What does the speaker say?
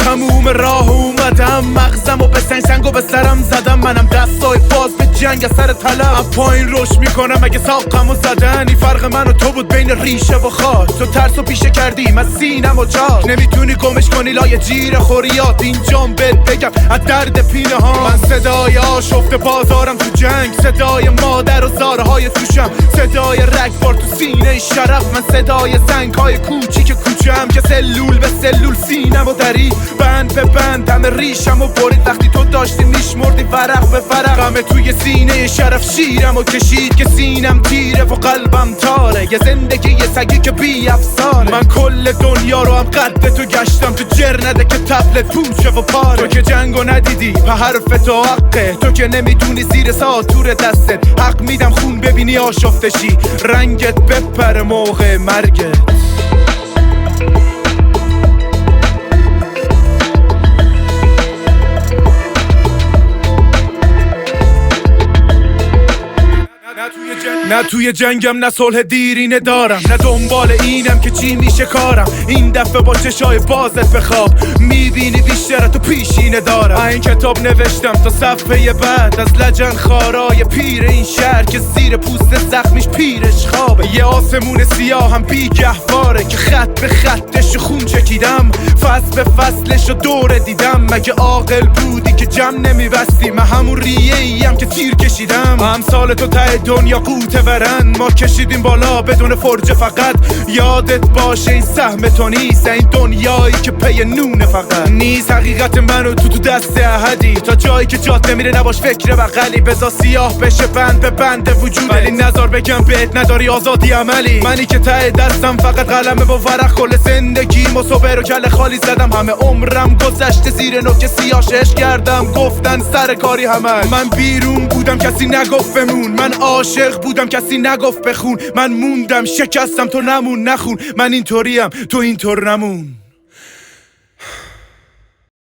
تموم راه اومدم، مغزم و به سنگ و به سرم زدم. منم دستای باز به جنگ از سر طلب، پایین روش میکنم اگه ساقم و زدن. این فرق من و تو بود بین ریشه و خاک، تو ترس و پیشه کردیم از سینم و چاک. نمیتونی گمش کنی لای جیر خوریات، اینجام بهت بگم از درد پینه ها. من صدای آشفت بازارم تو جنگ، صدای مادر و زارهای توشم، صدای رگبار تو سینه شرف. من صدای زنگ های کوچیک کوچم که سلول به سلول سینم و دری، بند به بند همه ریشم و برید. وقتی تو داشتی میشمردی ورق به ورق، غمه توی سینه شرف شیرم و کشید که سینم تیره و قلبم تاره. یه زندگی یه سگی که بی افسانه. من کل دنیا رو هم قد تو گشتم، تو جر نده که تبلت پوچه و پاره. تو که جنگو ندیدی په حرف تو حقه، تو که نمیدونی زیر ساتور دستت. حق میدم خون ببینی آشفتشی، رنگت بپره موقع مرگت. نه توی جنگم نه صلح دیرینه دارم، نه دنبال اینم که چی میشه کارم. این دفعه با چشای بازت بخواب، میبینی بیشتر تو پیشینه دارم. این کتاب نوشتم تا صفحه بعد، از لجن خارای پیر این شهر که زیر پوست زخمیش پیرش خوابه. یه آسمون سیاه هم بیگهواره که خط به خطش خون چکیدم، فصل به فصلش رو دوره دیدم. مگه عاقل بودی که جمع نمیبستی؟ من همون ریه ایم که تیر کشیدم. امثال تو ته دنیا قوته ورن، ما کشیدیم بالا بدون فرجه. فقط یادت باشه این سهم تو نیست، این دنیایی که پی نونه فقط نیست. حقیقت منو تو دست احدی، تا جایی که جات نمیره نباش فکر بغلی. بزا سیاه بشه بند به بند وجود، ولی نظر بگم بهت نداری آزادی عملی. منی که ته دستم فقط قلمه با ورق، کل زندگی مصوبر و کل خالی زدم. همه عمرم گذشته زیر نوک سیاه شش کردم، گفتن سر کاری همه. من بیرون بودم کسی نگفت بمون، من عاشق بودم کسی نگفت بخون. من موندم شکستم تو نمون نخون، من اینطوریم تو اینطور نمون.